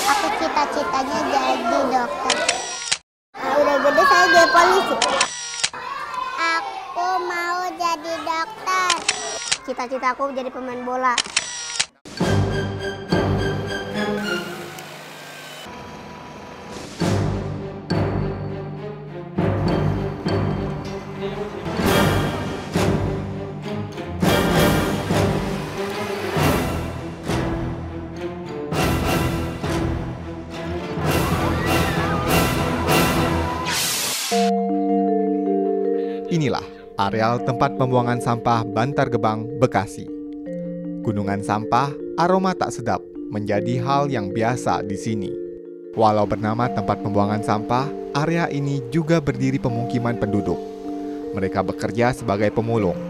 Aku cita-citanya jadi dokter. Udah gede saya jadi polisi. Aku mau jadi dokter. Cita-citaku jadi pemain bola. Inilah areal tempat pembuangan sampah Bantar Gebang, Bekasi. Gunungan sampah, aroma tak sedap menjadi hal yang biasa di sini. Walau bernama tempat pembuangan sampah, area ini juga berdiri pemukiman penduduk. Mereka bekerja sebagai pemulung.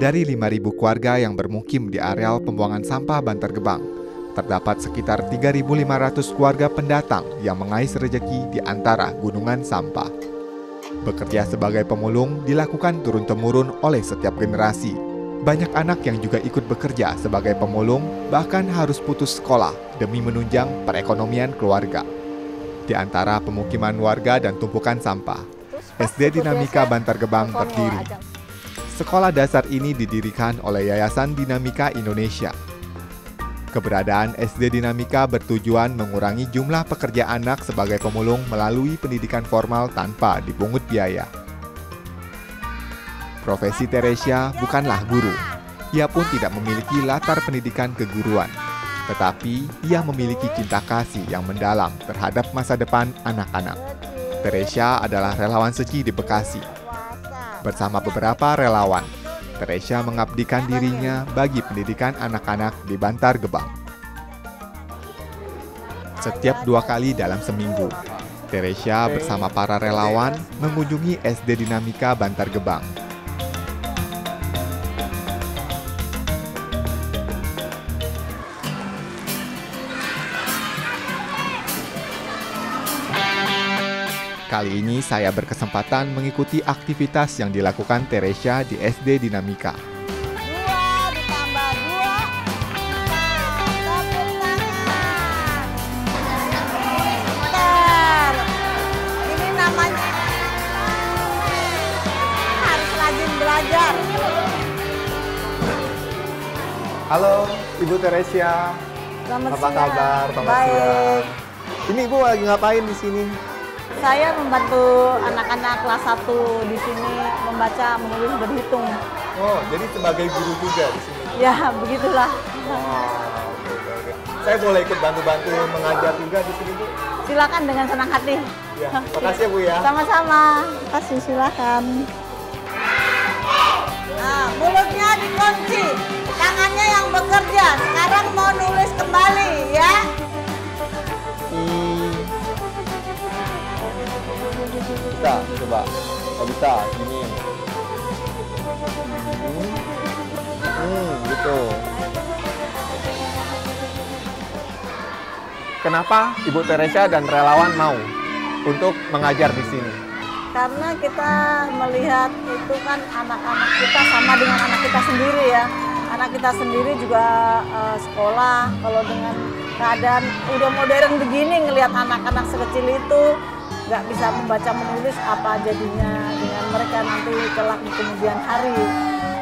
Dari 5.000 keluarga yang bermukim di areal pembuangan sampah Bantar Gebang, terdapat sekitar 3.500 keluarga pendatang yang mengais rejeki di antara gunungan sampah. Bekerja sebagai pemulung dilakukan turun-temurun oleh setiap generasi. Banyak anak yang juga ikut bekerja sebagai pemulung, bahkan harus putus sekolah demi menunjang perekonomian keluarga. Di antara pemukiman warga dan tumpukan sampah, SD Dinamika Bantar Gebang berdiri. Sekolah dasar ini didirikan oleh Yayasan Dinamika Indonesia. Keberadaan SD Dinamika bertujuan mengurangi jumlah pekerja anak sebagai pemulung melalui pendidikan formal tanpa dipungut biaya. Profesi Teresia bukanlah guru. Ia pun tidak memiliki latar pendidikan keguruan. Tetapi ia memiliki cinta kasih yang mendalam terhadap masa depan anak-anak. Teresia adalah relawan suci di Bekasi. Bersama beberapa relawan, Teresia mengabdikan dirinya bagi pendidikan anak-anak di Bantar Gebang. Setiap 2 kali dalam seminggu, Teresia bersama para relawan mengunjungi SD Dinamika Bantar Gebang. Kali ini saya berkesempatan mengikuti aktivitas yang dilakukan Teresia di SD Dinamika. 2 ditambah 2. Tepuk tangan. Pintar. Ini namanya harus rajin belajar. Halo, Ibu Teresia. Selamat Apa kabar? Selamat siang. Ini Ibu lagi ngapain di sini? Saya membantu anak-anak kelas 1 di sini membaca, menulis, berhitung. Oh, jadi sebagai guru juga di sini. Ya, begitulah. Oke. Saya boleh ikut bantu-bantu mengajar juga di sini, Bu? Silakan dengan senang hati. Ya, makasih ya, Bu ya. Sama-sama. Kasih silakan. Nah, mulutnya dikunci, tangannya yang bekerja. Sekarang mau nulis kembali ya. Bisa, coba. Oh, bisa, gini. Gitu. Kenapa Ibu Teresia dan relawan mau untuk mengajar di sini? Karena kita melihat itu kan anak-anak kita sama dengan anak kita sendiri ya. Anak kita sendiri juga sekolah. Kalau dengan keadaan udah modern begini, ngelihat anak-anak sekecil itu nggak bisa membaca menulis, apa jadinya dengan mereka nanti kelak di kemudian hari.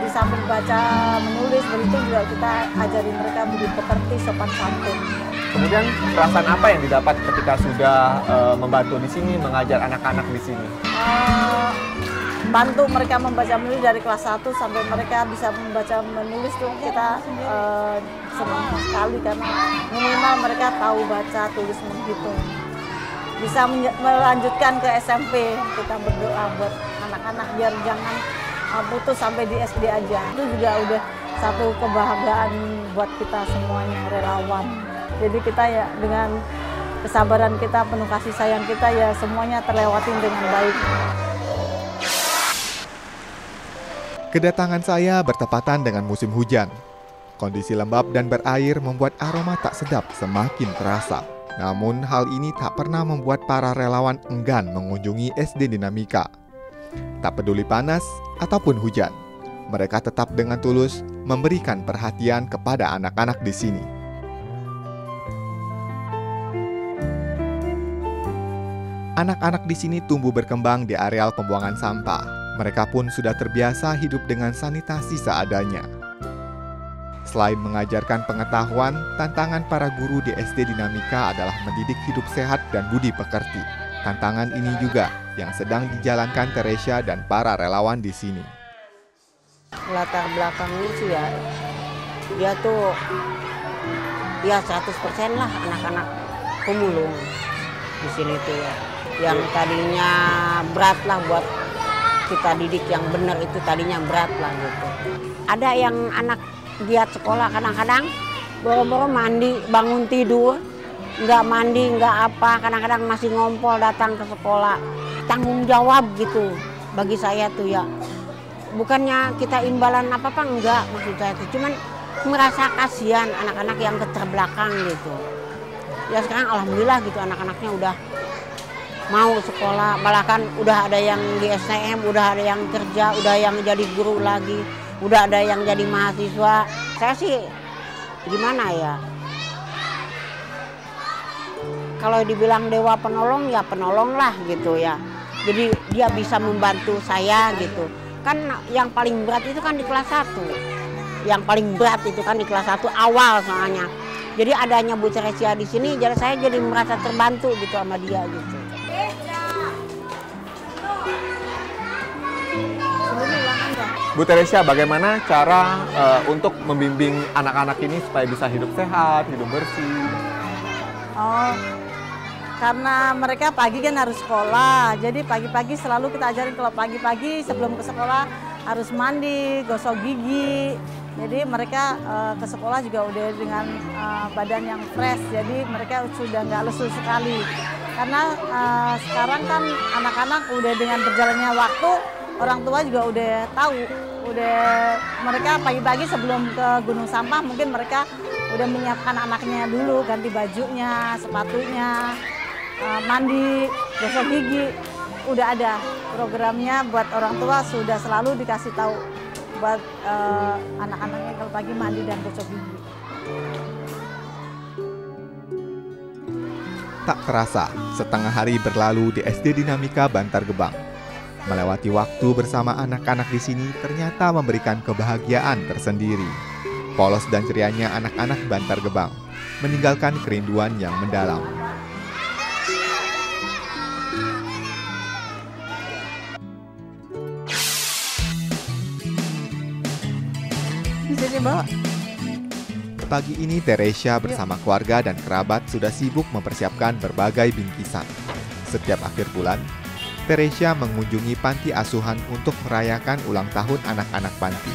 Di samping baca menulis berhitung juga kita ajari mereka budi pekerti, sopan santun. Kemudian perasaan apa yang didapat ketika sudah membantu di sini, mengajar anak-anak di sini? Bantu mereka membaca menulis dari kelas 1 sampai mereka bisa membaca menulis tuh kita senang sekali karena minimal mereka tahu baca, tulis, menghitung. Bisa melanjutkan ke SMP, kita berdoa buat anak-anak biar jangan putus sampai di SD aja. Itu juga udah satu kebahagiaan buat kita semuanya, relawan. Jadi kita ya dengan kesabaran kita, penuh kasih sayang kita ya semuanya terlewatin dengan baik. Kedatangan saya bertepatan dengan musim hujan. Kondisi lembab dan berair membuat aroma tak sedap semakin terasa. Namun hal ini tak pernah membuat para relawan enggan mengunjungi SD Dinamika. Tak peduli panas ataupun hujan, mereka tetap dengan tulus memberikan perhatian kepada anak-anak di sini. Anak-anak di sini tumbuh berkembang di areal pembuangan sampah. Mereka pun sudah terbiasa hidup dengan sanitasi seadanya. Selain mengajarkan pengetahuan, tantangan para guru di SD Dinamika adalah mendidik hidup sehat dan budi pekerti. Tantangan ini juga yang sedang dijalankan Teresia dan para relawan di sini. Latar belakangnya sih ya, dia tuh ya 100% lah anak-anak pemulung di sini tuh ya. Yang tadinya berat lah buat kita didik yang benar itu tadinya berat lah gitu. Ada yang anak giat sekolah kadang-kadang boro-boro mandi, bangun tidur, nggak mandi, nggak apa, kadang-kadang masih ngompol datang ke sekolah. Tanggung jawab gitu bagi saya tuh ya. Bukannya kita imbalan apa-apa, enggak maksud saya tuh. Cuman merasa kasihan anak-anak yang keterbelakang gitu. Ya sekarang alhamdulillah gitu anak-anaknya udah mau sekolah, bahkan udah ada yang di STM, udah ada yang kerja, udah yang jadi guru lagi, udah ada yang jadi mahasiswa. Saya sih gimana ya, kalau dibilang dewa penolong ya penolong lah gitu ya. Jadi dia bisa membantu saya gitu. Kan yang paling berat itu kan di kelas 1. Yang paling berat itu kan di kelas 1 awal soalnya. Jadi adanya Bu Teresia di sini, jadi saya jadi merasa terbantu gitu sama dia gitu. Bu Teresia, bagaimana cara untuk membimbing anak-anak ini supaya bisa hidup sehat, hidup bersih? Oh, karena mereka pagi kan harus sekolah, jadi pagi-pagi selalu kita ajarin kalau pagi-pagi sebelum ke sekolah harus mandi, gosok gigi. Jadi mereka ke sekolah juga udah dengan badan yang fresh, jadi mereka sudah nggak lesu sekali. Karena sekarang kan anak-anak udah dengan berjalannya waktu, orang tua juga udah tahu, mereka pagi-pagi sebelum ke gunung sampah mungkin mereka udah menyiapkan anaknya dulu, ganti bajunya, sepatunya, mandi, gosok gigi, udah ada programnya buat orang tua, sudah selalu dikasih tahu buat anak-anaknya kalau pagi mandi dan gosok gigi. Tak terasa, setengah hari berlalu di SD Dinamika Bantar Gebang. Melewati waktu bersama anak-anak di sini ternyata memberikan kebahagiaan tersendiri. Polos dan cerianya anak-anak Bantar Gebang meninggalkan kerinduan yang mendalam. Bisa dibawa. Pagi ini Teresia bersama keluarga dan kerabat sudah sibuk mempersiapkan berbagai bingkisan. Setiap akhir bulan, Teresia mengunjungi panti asuhan untuk merayakan ulang tahun anak-anak panti.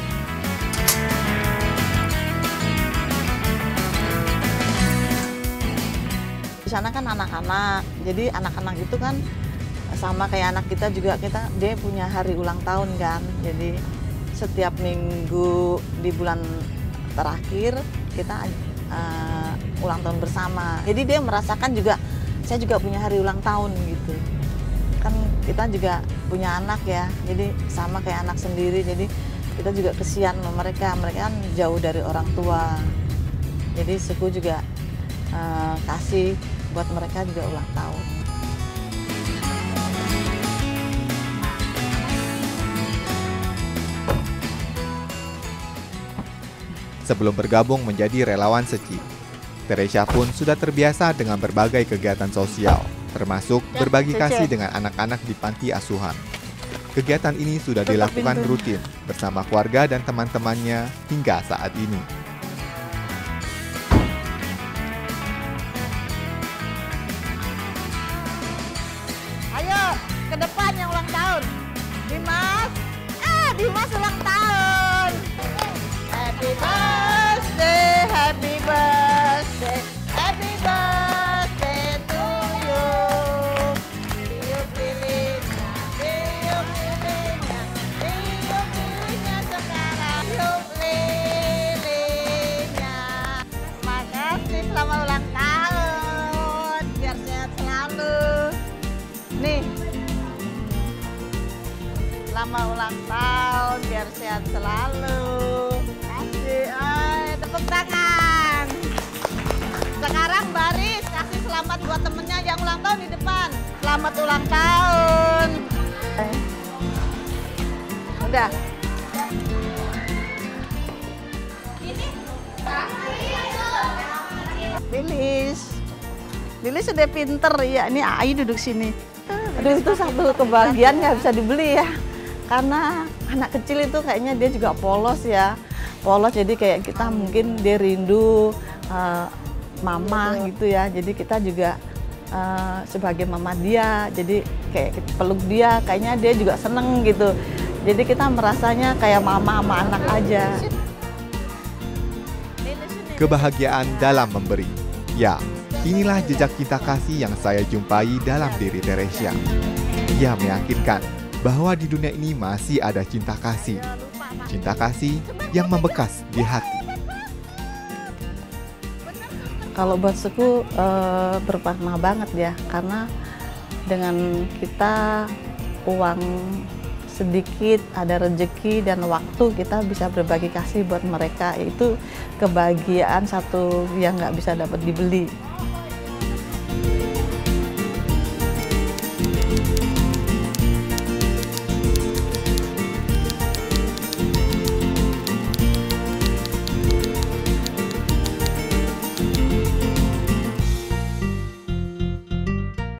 Di sana kan anak-anak, jadi anak-anak itu kan sama kayak anak kita juga, dia punya hari ulang tahun kan. Jadi setiap minggu di bulan terakhir kita ulang tahun bersama. Jadi dia merasakan juga, saya juga punya hari ulang tahun gitu. Kan kita juga punya anak ya, jadi sama kayak anak sendiri, jadi kita juga kesian sama mereka kan jauh dari orang tua. Jadi suku juga kasih buat mereka juga ulang tahun. Sebelum bergabung menjadi relawan Seci, Teresia pun sudah terbiasa dengan berbagai kegiatan sosial, termasuk berbagi kasih dengan anak-anak di panti asuhan. Kegiatan ini sudah dilakukan rutin bersama keluarga dan teman-temannya hingga saat ini. Ayo ke depan yang ulang tahun, Dimas. Dimas ulang tahun. Happy birthday, happy birthday, happy birthday to you. Tiup lilinnya, tiup lilinnya, tiup lilinnya sekarang. Tiup lilinnya. Makasih selamat ulang tahun, biar sehat selalu. Nih, selamat ulang tahun, biar sehat selalu. Tepuk tangan. Sekarang baris kasih selamat buat temennya yang ulang tahun di depan. selamat ulang tahun. Udah. Lilis sudah pinter ya. Ini Ai duduk sini. Aduh, itu satu kebahagiaan nggak bisa dibeli ya. Karena anak kecil itu kayaknya dia juga polos ya. Polos, jadi kayak kita mungkin dia rindu mama gitu ya. Jadi kita juga sebagai mama dia, jadi kayak kita peluk dia, kayaknya dia juga seneng gitu. Jadi kita merasanya kayak mama sama anak aja. Kebahagiaan dalam memberi. Ya, inilah jejak cinta kasih yang saya jumpai dalam diri Teresia. Ia meyakinkan bahwa di dunia ini masih ada cinta kasih. Cinta kasih yang membekas di hati. Kalau buat suku bermakna banget ya, karena dengan kita uang sedikit, ada rezeki dan waktu, kita bisa berbagi kasih buat mereka. Itu kebahagiaan satu yang nggak bisa dapat dibeli.